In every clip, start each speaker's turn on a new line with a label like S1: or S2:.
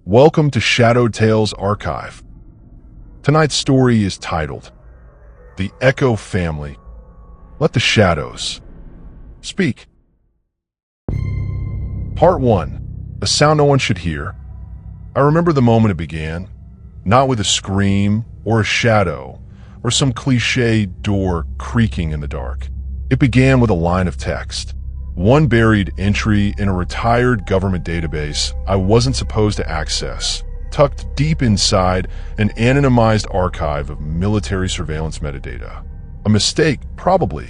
S1: Welcome to Shadowed Tales Archive. Tonight's story is titled, The Echo Family. Let the shadows speak. Part 1. A sound no one should hear. I remember the moment it began, not with a scream or a shadow or some cliché door creaking in the dark. It began with a line of text. One buried entry in a retired government database I wasn't supposed to access, tucked deep inside an anonymized archive of military surveillance metadata. A mistake, probably,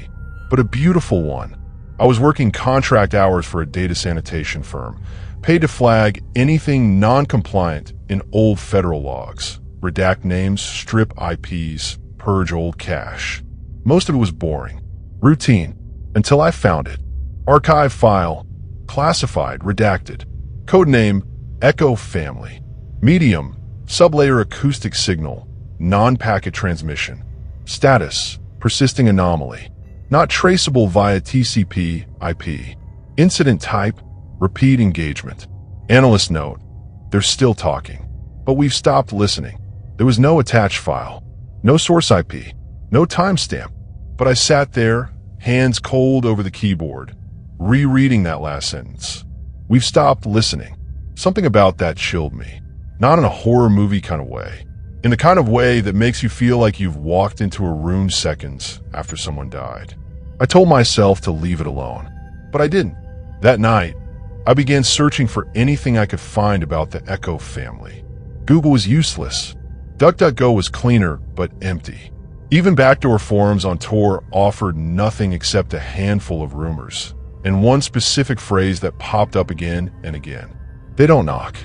S1: but a beautiful one. I was working contract hours for a data sanitation firm, paid to flag anything non-compliant in old federal logs, redact names, strip IPs, purge old cache. Most of it was boring, routine, until I found it. Archive file, classified, redacted. Codename, Echo Family. Medium, sublayer acoustic signal, non-packet transmission. Status, persisting anomaly. Not traceable via TCP IP. Incident type, repeat engagement. Analyst note, they're still talking, but we've stopped listening. There was no attached file, no source IP, no timestamp, but I sat there, hands cold over the keyboard, rereading that last sentence. We've stopped listening. Something about that chilled me. Not in a horror movie kind of way. In the kind of way that makes you feel like you've walked into a room seconds after someone died. I told myself to leave it alone, but I didn't. That night, I began searching for anything I could find about the Echo family. Google was useless. DuckDuckGo was cleaner, but empty. Even backdoor forums on Tor offered nothing except a handful of rumors, and one specific phrase that popped up again and again. They don't knock.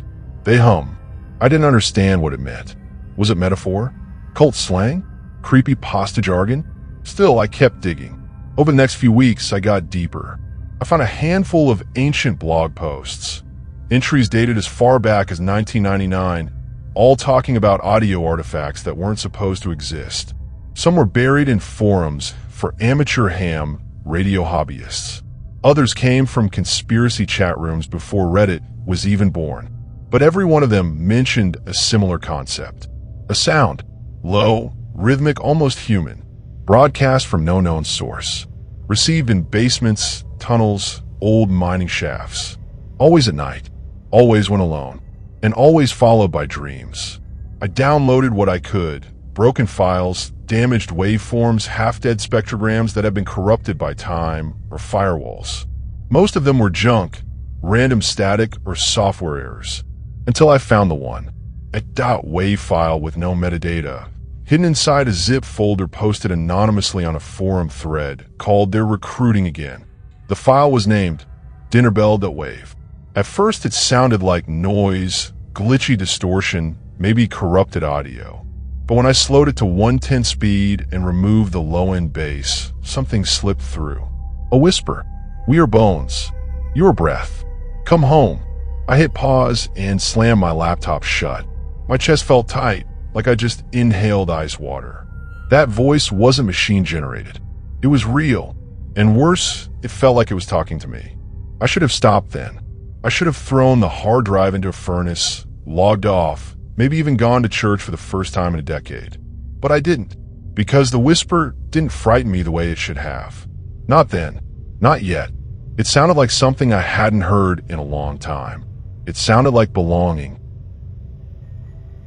S1: They hum. I didn't understand what it meant. Was it metaphor? Cult slang? Creepypasta jargon? Still, I kept digging. Over the next few weeks, I got deeper. I found a handful of ancient blog posts, entries dated as far back as 1999, all talking about audio artifacts that weren't supposed to exist. Some were buried in forums for amateur ham radio hobbyists. Others came from conspiracy chat rooms before Reddit was even born. But every one of them mentioned a similar concept. A sound, low, rhythmic, almost human, broadcast from no known source, received in basements, tunnels, old mining shafts, always at night, always when alone, and always followed by dreams. I downloaded what I could, broken files, damaged waveforms, half-dead spectrograms that had been corrupted by time or firewalls. Most of them were junk, random static, or software errors, until I found the one, a .wav file with no metadata, hidden inside a zip folder posted anonymously on a forum thread called They're Recruiting Again. The file was named dinnerbell.wav. At first it sounded like noise, glitchy distortion, maybe corrupted audio. But when I slowed it to 1/10 speed and removed the low-end bass, something slipped through. A whisper. We are bones. Your breath. Come home. I hit pause and slammed my laptop shut. My chest felt tight, like I just inhaled ice water. That voice wasn't machine-generated. It was real. And worse, it felt like it was talking to me. I should have stopped then. I should have thrown the hard drive into a furnace, logged off, maybe even gone to church for the first time in a decade. But I didn't, because the whisper didn't frighten me the way it should have. Not then. Not yet. It sounded like something I hadn't heard in a long time. It sounded like belonging.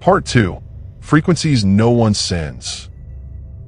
S1: Part 2. Frequencies no one sends.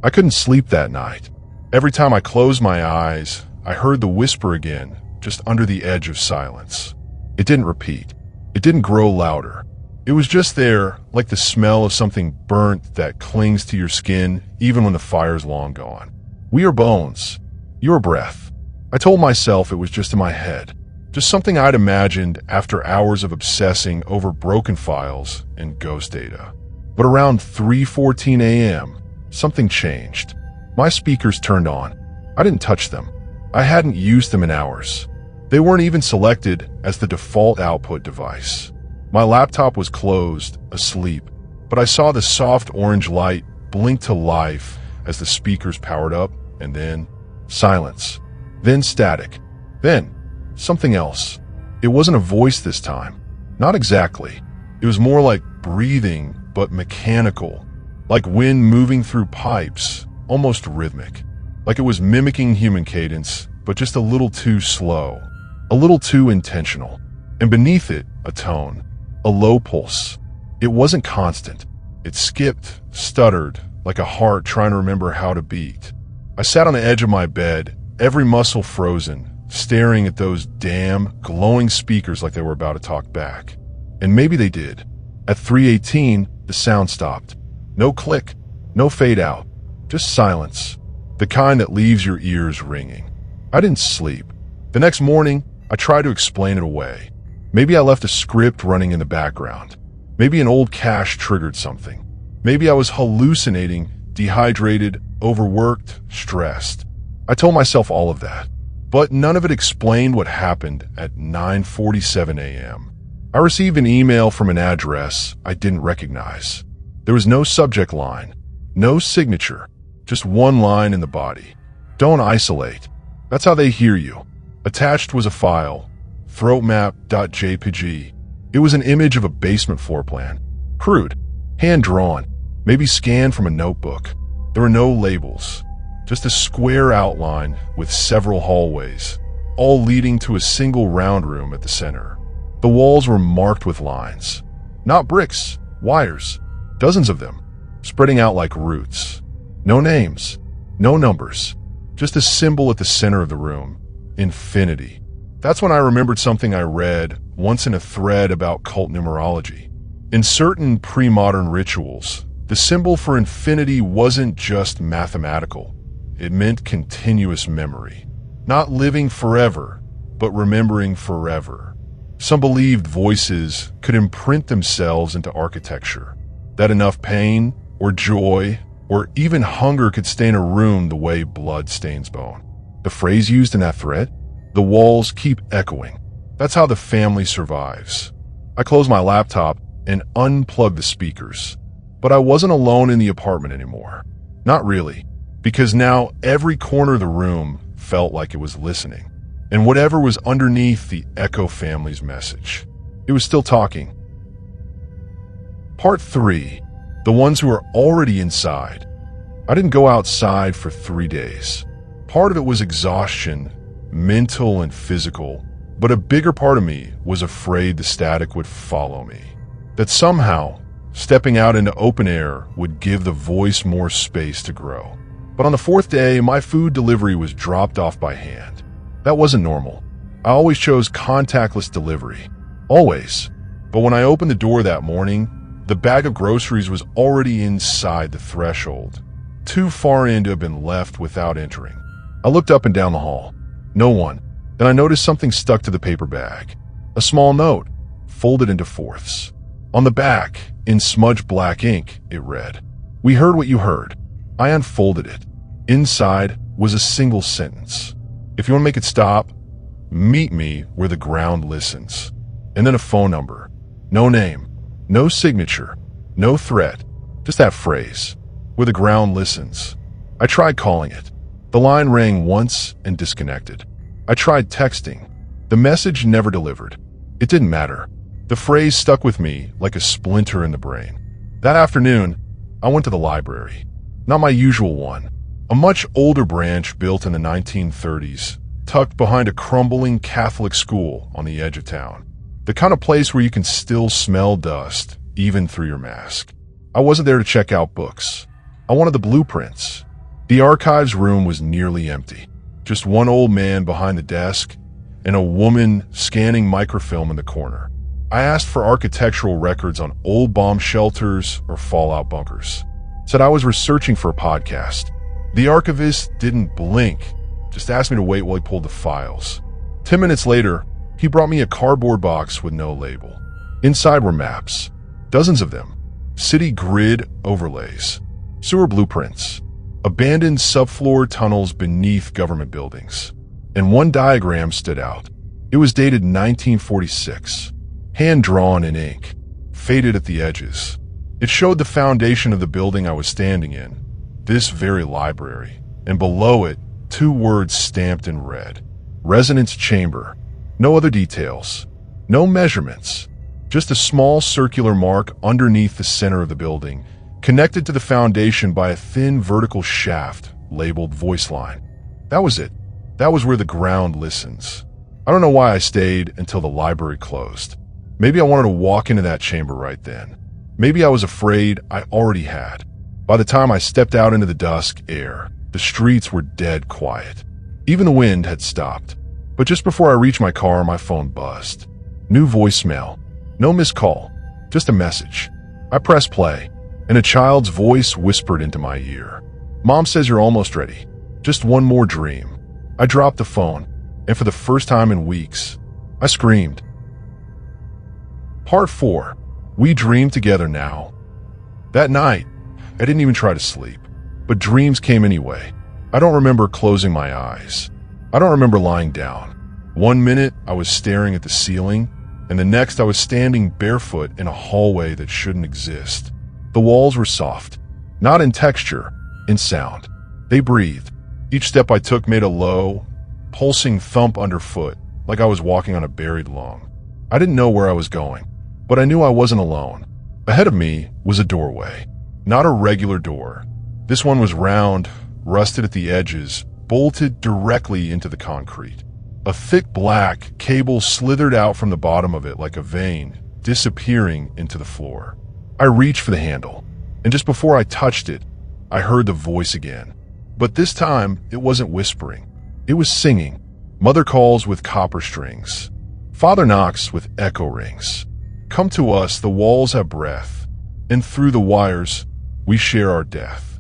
S1: I couldn't sleep that night. Every time I closed my eyes, I heard the whisper again, just under the edge of silence. It didn't repeat. It didn't grow louder. It was just there, like the smell of something burnt that clings to your skin even when the fire's long gone. We are bones. Your breath. I told myself it was just in my head. Just something I'd imagined after hours of obsessing over broken files and ghost data. But around 3:14 a.m., something changed. My speakers turned on. I didn't touch them. I hadn't used them in hours. They weren't even selected as the default output device. My laptop was closed, asleep, but I saw the soft orange light blink to life as the speakers powered up, and then silence, then static, then something else. It wasn't a voice this time. Not exactly. It was more like breathing, but mechanical, like wind moving through pipes, almost rhythmic, like it was mimicking human cadence, but just a little too slow, a little too intentional. And beneath it, a tone, a low pulse. It wasn't constant. It skipped, stuttered, like a heart trying to remember how to beat. I sat on the edge of my bed, every muscle frozen, staring at those damn glowing speakers like they were about to talk back. And maybe they did. At 3:18, the sound stopped. No click, no fade out, just silence, the kind that leaves your ears ringing. I didn't sleep. The next morning, I tried to explain it away. Maybe I left a script running in the background. Maybe an old cache triggered something. Maybe I was hallucinating, dehydrated, overworked, stressed. I told myself all of that, but none of it explained what happened at 9:47 a.m. I received an email from an address I didn't recognize. There was no subject line, no signature, just one line in the body. Don't isolate. That's how they hear you. Attached was a file, throatmap.jpg. It was an image of a basement floor plan. Crude, hand-drawn, maybe scanned from a notebook. There were no labels, just a square outline with several hallways, all leading to a single round room at the center. The walls were marked with lines. Not bricks, wires, dozens of them, spreading out like roots. No names, no numbers, just a symbol at the center of the room, infinity. That's when I remembered something I read once in a thread about cult numerology. In certain pre-modern rituals, the symbol for infinity wasn't just mathematical. It meant continuous memory. Not living forever, but remembering forever. Some believed voices could imprint themselves into architecture, that enough pain or joy or even hunger could stain a room the way blood stains bone. The phrase used in that thread? The walls keep echoing. That's how the family survives. I closed my laptop and unplugged the speakers. But I wasn't alone in the apartment anymore. Not really, because now every corner of the room felt like it was listening. And whatever was underneath the Echo family's message, it was still talking. Part 3. The ones who are already inside. I didn't go outside for 3 days. Part of it was exhaustion, mental and physical, but a bigger part of me was afraid the static would follow me. That somehow, stepping out into open air would give the voice more space to grow. But on the 4th day, my food delivery was dropped off by hand. That wasn't normal. I always chose contactless delivery. Always. But when I opened the door that morning, the bag of groceries was already inside the threshold, too far in to have been left without entering. I looked up and down the hall. No one. Then I noticed something stuck to the paper bag. A small note, folded into fourths. On the back, in smudged black ink, it read, "We heard what you heard." I unfolded it. Inside was a single sentence. "If you want to make it stop, meet me where the ground listens." And then a phone number. No name, no signature, no threat, just that phrase, "where the ground listens." I tried calling it. The line rang once and disconnected. I tried texting. The message never delivered. It didn't matter. The phrase stuck with me like a splinter in the brain. That afternoon, I went to the library. Not my usual one. A much older branch built in the 1930s, tucked behind a crumbling Catholic school on the edge of town. The kind of place where you can still smell dust, even through your mask. I wasn't there to check out books. I wanted the blueprints. The archives room was nearly empty. Just one old man behind the desk and a woman scanning microfilm in the corner. I asked for architectural records on old bomb shelters or fallout bunkers. Said I was researching for a podcast. The archivist didn't blink, just asked me to wait while he pulled the files. 10 minutes later, he brought me a cardboard box with no label. Inside were maps, dozens of them, city grid overlays, sewer blueprints, abandoned subfloor tunnels beneath government buildings. And one diagram stood out. It was dated 1946, hand-drawn in ink, faded at the edges. It showed the foundation of the building I was standing in, this very library, and below it, 2 words stamped in red. Resonance chamber. No other details. No measurements. Just a small circular mark underneath the center of the building, connected to the foundation by a thin vertical shaft labeled voice line. That was it. That was where the ground listens. I don't know why I stayed until the library closed. Maybe I wanted to walk into that chamber right then. Maybe I was afraid I already had. By the time I stepped out into the dusk air, the streets were dead quiet. Even the wind had stopped. But just before I reached my car, my phone buzzed. New voicemail. No missed call. Just a message. I pressed play, and a child's voice whispered into my ear. Mom says you're almost ready. Just one more dream. I dropped the phone, and for the first time in weeks, I screamed. Part 4. We dream together now. That night, I didn't even try to sleep, but dreams came anyway. I don't remember closing my eyes. I don't remember lying down. One minute, I was staring at the ceiling, and the next I was standing barefoot in a hallway that shouldn't exist. The walls were soft, not in texture, in sound. They breathed. Each step I took made a low, pulsing thump underfoot, like I was walking on a buried lung. I didn't know where I was going, but I knew I wasn't alone. Ahead of me was a doorway. Not a regular door. This one was round, rusted at the edges, bolted directly into the concrete. A thick black cable slithered out from the bottom of it like a vein, disappearing into the floor. I reached for the handle, and just before I touched it, I heard the voice again. But this time, it wasn't whispering. It was singing. Mother calls with copper strings. Father knocks with echo rings. Come to us, the walls have breath, and through the wires, we share our death.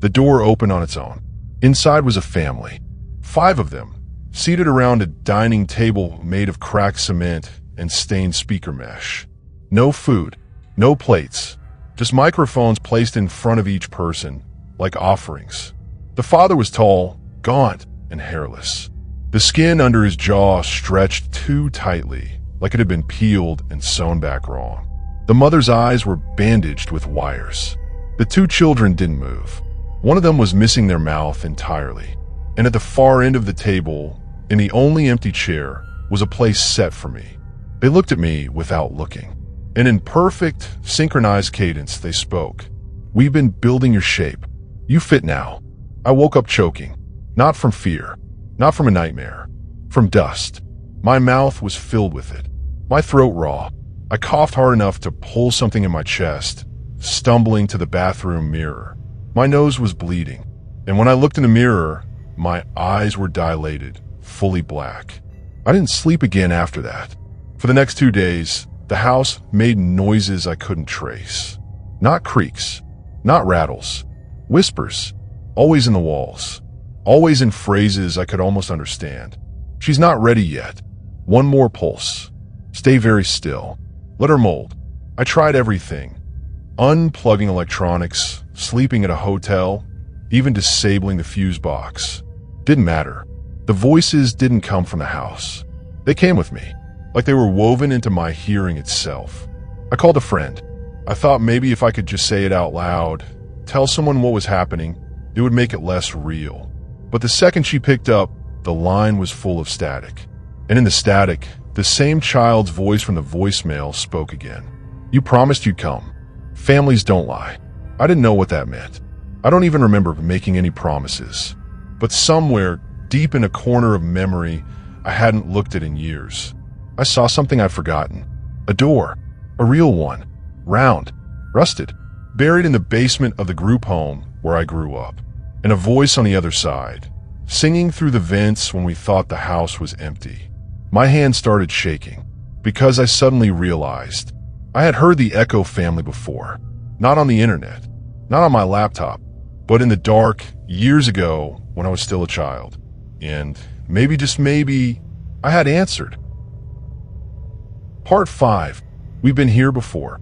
S1: The door opened on its own. Inside was a family. 5 of them, seated around a dining table made of cracked cement and stained speaker mesh. No food, no plates, just microphones placed in front of each person, like offerings. The father was tall, gaunt, and hairless. The skin under his jaw stretched too tightly, like it had been peeled and sewn back wrong. The mother's eyes were bandaged with wires. The 2 children didn't move. One of them was missing their mouth entirely. And at the far end of the table, in the only empty chair, was a place set for me. They looked at me without looking. And in perfect, synchronized cadence, they spoke. We've been building your shape. You fit now. I woke up choking. Not from fear. Not from a nightmare. From dust. My mouth was filled with it. My throat raw. I coughed hard enough to pull something in my chest, stumbling to the bathroom mirror. My nose was bleeding. And when I looked in the mirror, my eyes were dilated, fully black. I didn't sleep again after that. For the next 2 days, the house made noises I couldn't trace. Not creaks, not rattles, whispers, always in the walls, always in phrases I could almost understand. She's not ready yet. One more pulse. Stay very still. Let her mold. I tried everything. Unplugging electronics, sleeping at a hotel, even disabling the fuse box. Didn't matter. The voices didn't come from the house. They came with me, like they were woven into my hearing itself. I called a friend. I thought maybe if I could just say it out loud, tell someone what was happening, it would make it less real. But the second she picked up, the line was full of static. And in the static, the same child's voice from the voicemail spoke again. You promised you'd come. Families don't lie. I didn't know what that meant. I don't even remember making any promises. But somewhere, deep in a corner of memory, I hadn't looked at in years. I saw something I'd forgotten. A door. A real one. Round. Rusted. Buried in the basement of the group home where I grew up. And a voice on the other side, singing through the vents when we thought the house was empty. My hand started shaking, because I suddenly realized I had heard the Echo family before. Not on the internet. Not on my laptop. But in the dark, years ago, when I was still a child. And maybe, just maybe, I had answered. Part 5. We've been here before.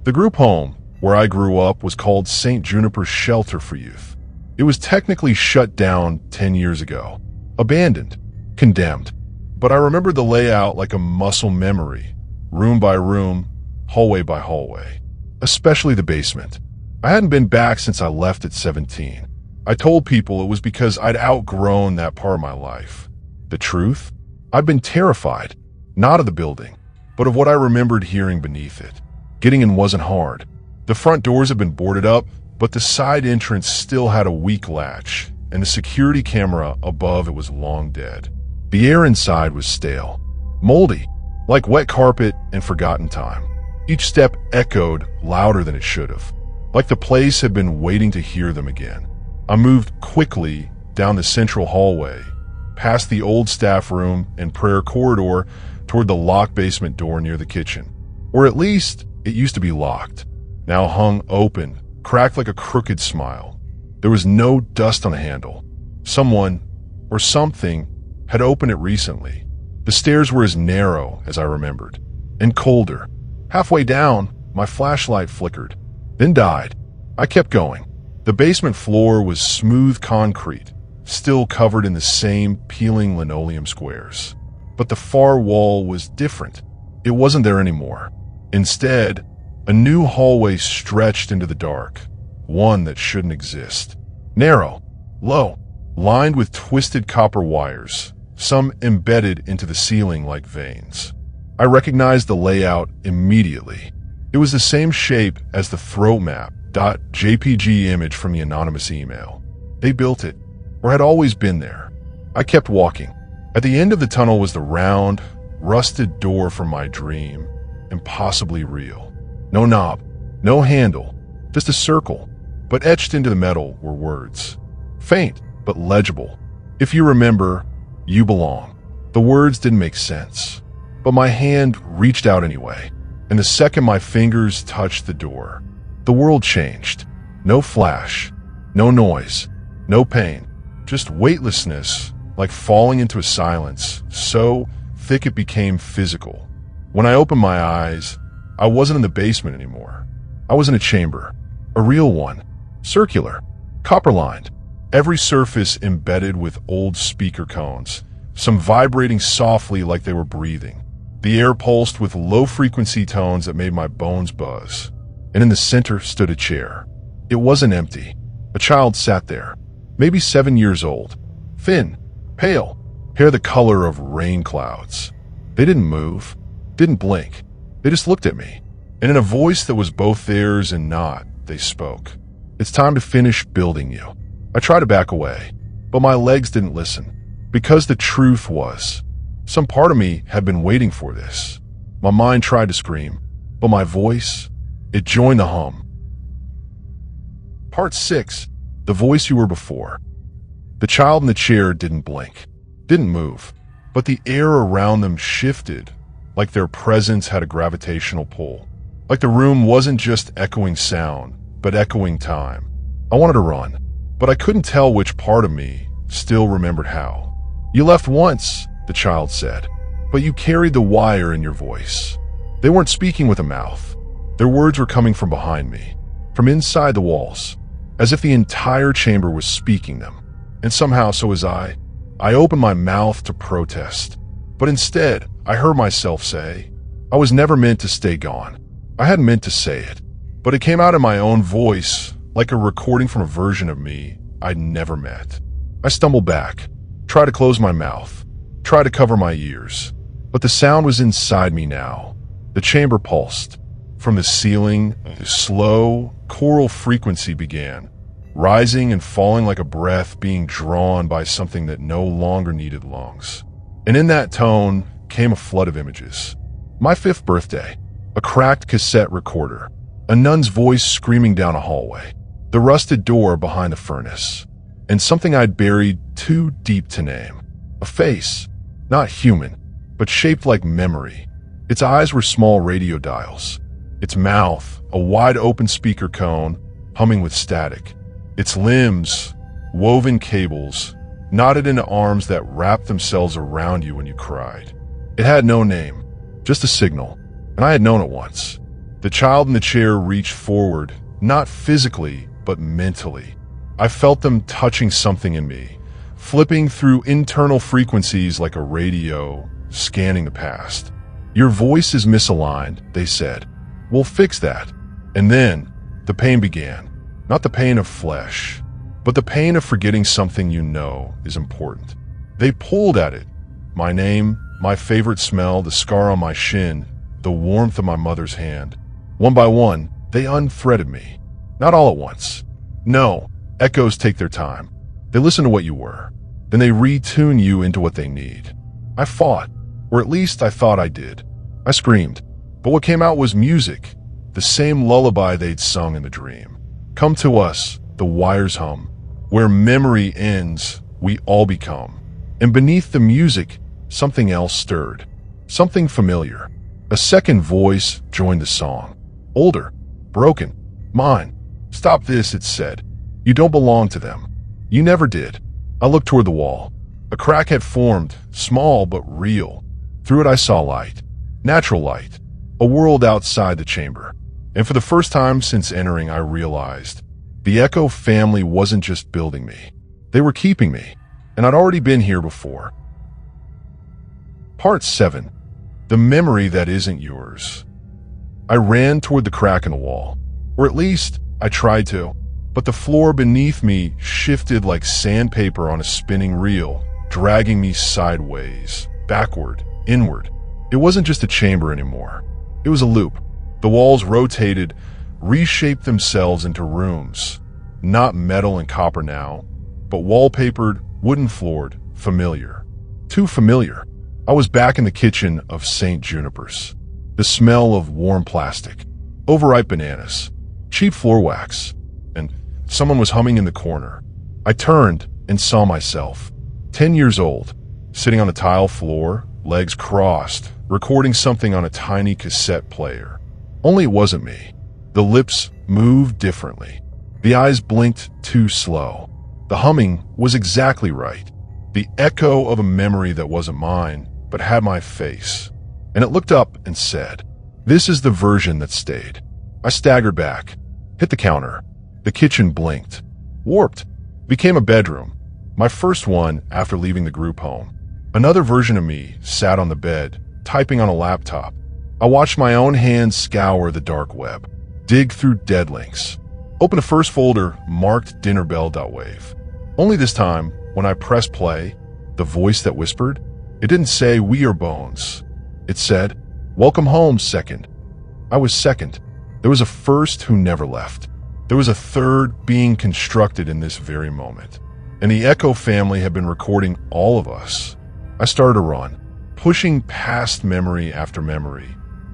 S1: The group home, where I grew up, was called St. Juniper's Shelter for Youth. It was technically shut down 10 years ago. Abandoned. Condemned. But I remember the layout like a muscle memory. Room by room, hallway by hallway. Especially the basement. I hadn't been back since I left at 17. I told people it was because I'd outgrown that part of my life. The truth? I'd been terrified. Not of the building. but of what I remembered hearing beneath it. Getting in wasn't hard. The front doors had been boarded up, but the side entrance still had a weak latch, and the security camera above it was long dead. The air inside was stale, moldy, like wet carpet and forgotten time. Each step echoed louder than it should have, like the place had been waiting to hear them again. I moved quickly down the central hallway, past the old staff room and prayer corridor toward the locked basement door near the kitchen. Or at least it used to be locked, now hung open, cracked like a crooked smile. There was no dust on the handle. Someone, or something, had opened it recently. The stairs were as narrow as I remembered, and colder. Halfway down, my flashlight flickered, then died. I kept going. The basement floor was smooth concrete, still covered in the same peeling linoleum squares. But the far wall was different. It wasn't there anymore. Instead, a new hallway stretched into the dark, one that shouldn't exist. Narrow, low, lined with twisted copper wires, some embedded into the ceiling like veins. I recognized the layout immediately. It was the same shape as the throat map .jpg image from the anonymous email. They built it, or had always been there. I kept walking. At the end of the tunnel was the round, rusted door from my dream, impossibly real. No knob, no handle, just a circle, but etched into the metal were words. Faint, but legible. If you remember, you belong. The words didn't make sense, but my hand reached out anyway, and the second my fingers touched the door, the world changed. No flash, no noise, no pain, just weightlessness, like falling into a silence so thick it became physical. When I opened my eyes, I wasn't in the basement anymore. I was in a chamber, a real one, circular, copper-lined, every surface embedded with old speaker cones, some vibrating softly like they were breathing. The air pulsed with low-frequency tones that made my bones buzz. And in the center stood a chair. It wasn't empty. A child sat there, maybe 7 years old, thin, pale, hair the color of rain clouds. They didn't move, didn't blink. They just looked at me, and in a voice that was both theirs and not, they spoke. "It's time to finish building you." I tried to back away, but my legs didn't listen. Because the truth was, some part of me had been waiting for this. My mind tried to scream, but my voice, it joined the hum. Part 6. The voice you were before. The child in the chair didn't blink, didn't move, but the air around them shifted, like their presence had a gravitational pull. Like the room wasn't just echoing sound, but echoing time. I wanted to run, but I couldn't tell which part of me still remembered how. "You left once," the child said, "but you carried the wire in your voice." They weren't speaking with a mouth. Their words were coming from behind me, from inside the walls, as if the entire chamber was speaking them. And somehow, so was I. I opened my mouth to protest, but instead, I heard myself say, I was never meant to stay gone. I hadn't meant to say it, but it came out in my own voice, like a recording from a version of me I'd never met. I stumbled back, tried to close my mouth, tried to cover my ears, but the sound was inside me now. The chamber pulsed. From the ceiling, a slow, choral frequency began, rising and falling like a breath being drawn by something that no longer needed lungs. And in that tone came a flood of images. My 5th birthday, a cracked cassette recorder, a nun's voice screaming down a hallway, the rusted door behind the furnace, and something I'd buried too deep to name. A face, not human, but shaped like memory. Its eyes were small radio dials. Its mouth, a wide-open speaker cone, humming with static. Its limbs, woven cables, knotted into arms that wrapped themselves around you when you cried. It had no name, just a signal, and I had known it once. The child in the chair reached forward, not physically, but mentally. I felt them touching something in me, flipping through internal frequencies like a radio, scanning the past. "Your voice is misaligned," they said. "We'll fix that." And then, the pain began. Not the pain of flesh, but the pain of forgetting something you know is important. They pulled at it. My name, my favorite smell, the scar on my shin, the warmth of my mother's hand. One by one, they unthreaded me. Not all at once. No, echoes take their time. They listen to what you were. Then they retune you into what they need. I fought, or at least I thought I did. I screamed, but what came out was music, the same lullaby they'd sung in the dream. Come to us, the wires hum. Where memory ends, we all become. And beneath the music, something else stirred. Something familiar. A second voice joined the song. Older, broken, mine. Stop this, it said. You don't belong to them. You never did. I looked toward the wall. A crack had formed, small but real. Through it I saw light. Natural light. A world outside the chamber. And for the first time since entering, I realized the Echo family wasn't just building me. They were keeping me. And I'd already been here before. Part 7. The memory that isn't yours. I ran toward the crack in the wall. Or at least, I tried to. But the floor beneath me shifted like sandpaper on a spinning reel, dragging me sideways, backward, inward. It wasn't just a chamber anymore. It was a loop. The walls rotated, reshaped themselves into rooms. Not metal and copper now, but wallpapered, wooden-floored, familiar. Too familiar. I was back in the kitchen of St. Juniper's. The smell of warm plastic, overripe bananas, cheap floor wax, and someone was humming in the corner. I turned and saw myself, 10 years old, sitting on a tile floor, legs crossed, recording something on a tiny cassette player. Only it wasn't me. The lips moved differently. The eyes blinked too slow. The humming was exactly right. The echo of a memory that wasn't mine, but had my face. And it looked up and said, "This is the version that stayed." I staggered back, hit the counter. The kitchen blinked, warped, became a bedroom. My first one after leaving the group home. Another version of me sat on the bed, typing on a laptop. I watched my own hands scour the dark web, dig through dead links, open the first folder marked dinnerbell.wave. Only this time, when I pressed play, the voice that whispered, it didn't say "We are bones." It said, "Welcome home, second." I was second. There was a first who never left. There was a third being constructed in this very moment. And the Echo family had been recording all of us. I started to run, pushing past memory after memory,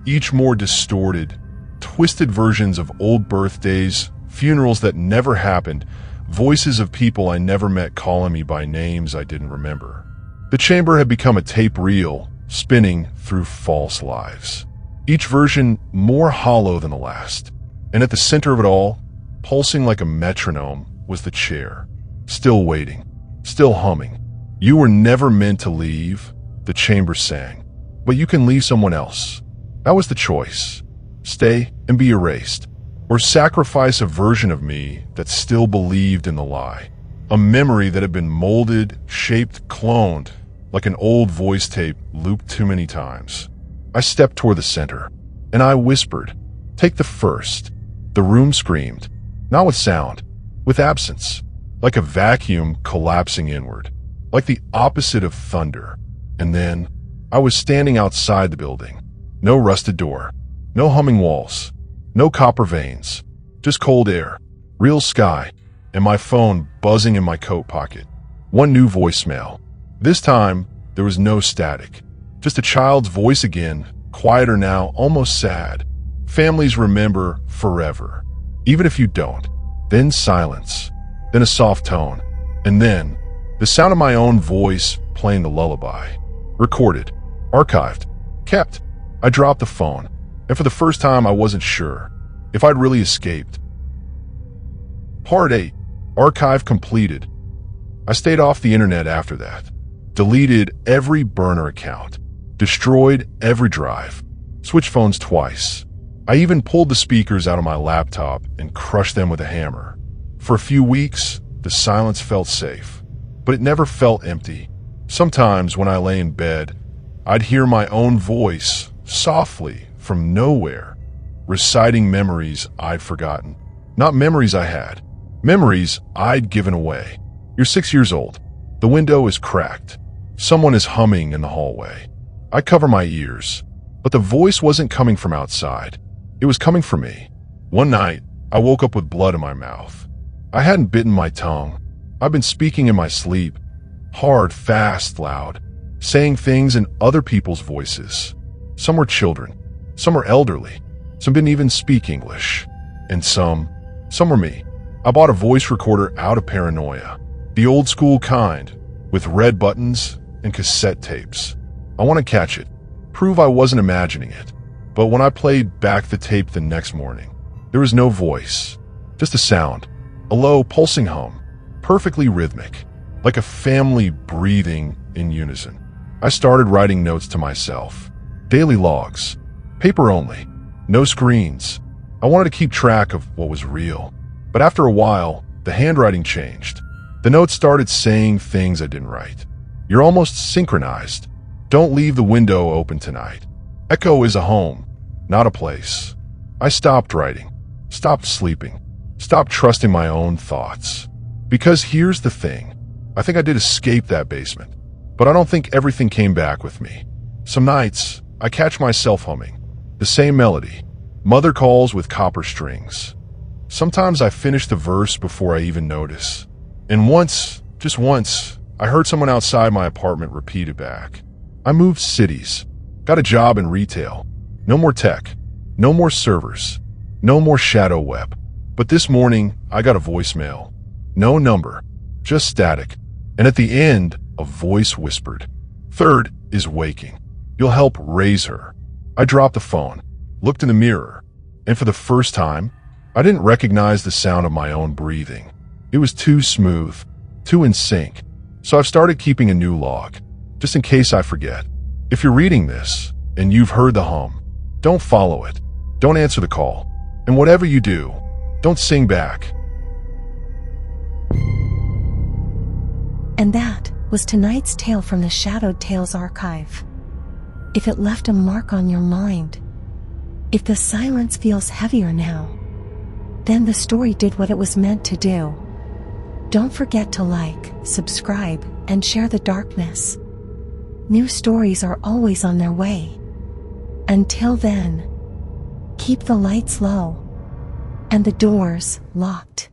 S1: each more distorted, twisted versions of old birthdays, funerals that never happened, voices of people I never met calling me by names I didn't remember. The chamber had become a tape reel, spinning through false lives. Each version more hollow than the last. And at the center of it all, pulsing like a metronome, was the chair. Still waiting, still humming. "You were never meant to leave," the chamber sang. "But you can leave someone else." That was the choice. Stay and be erased, or sacrifice a version of me that still believed in the lie. A memory that had been molded, shaped, cloned, like an old voice tape looped too many times. I stepped toward the center, and I whispered, "Take the first." The room screamed, not with sound, with absence, like a vacuum collapsing inward, like the opposite of thunder. And then, I was standing outside the building. No rusted door, no humming walls, no copper veins, just cold air, real sky, and my phone buzzing in my coat pocket. One new voicemail. This time, there was no static. Just a child's voice again, quieter now, almost sad. Families remember forever, even if you don't. Then silence, then a soft tone, and then the sound of my own voice playing the lullaby. Recorded, archived, kept. I dropped the phone, and for the first time I wasn't sure if I'd really escaped. Part 8. Archive completed. I stayed off the internet after that. Deleted every burner account. Destroyed every drive. Switched phones twice. I even pulled the speakers out of my laptop and crushed them with a hammer. For a few weeks, the silence felt safe, but it never felt empty. Sometimes when I lay in bed, I'd hear my own voice, softly, from nowhere, reciting memories I'd forgotten. Not memories I had, memories I'd given away. "You're 6 years old. The window is cracked. Someone is humming in the hallway." I cover my ears. But the voice wasn't coming from outside. It was coming from me. One night, I woke up with blood in my mouth. I hadn't bitten my tongue. I've been speaking in my sleep. Hard, fast, loud. Saying things in other people's voices. Some were children. Some were elderly. Some didn't even speak English. And some were me. I bought a voice recorder out of paranoia. The old school kind, with red buttons and cassette tapes. I want to catch it. Prove I wasn't imagining it. But when I played back the tape the next morning, there was no voice. Just a sound. A low, pulsing hum. Perfectly rhythmic. Like a family breathing in unison. I started writing notes to myself. Daily logs. Paper only. No screens. I wanted to keep track of what was real. But after a while, the handwriting changed. The notes started saying things I didn't write. You're almost synchronized. Don't leave the window open tonight. Echo is a home, not a place. I stopped writing. Stopped sleeping. Stopped trusting my own thoughts. Because here's the thing. I think I did escape that basement. But I don't think everything came back with me. Some nights, I catch myself humming. The same melody. Mother calls with copper strings. Sometimes I finish the verse before I even notice. And once, just once, I heard someone outside my apartment repeat it back. I moved cities. Got a job in retail. No more tech. No more servers. No more shadow web. But this morning, I got a voicemail. No number. Just static. And at the end, a voice whispered, "Third is waking. You'll help raise her." I dropped the phone, looked in the mirror, and for the first time, I didn't recognize the sound of my own breathing. It was too smooth, too in sync. So I've started keeping a new log, just in case I forget. If you're reading this, and you've heard the hum, don't follow it. Don't answer the call. And whatever you do, don't sing back.
S2: And that was tonight's tale from the Shadowed Tales archive. If it left a mark on your mind, if the silence feels heavier now, then the story did what it was meant to do. Don't forget to like, subscribe, and share the darkness. New stories are always on their way. Until then, keep the lights low and the doors locked.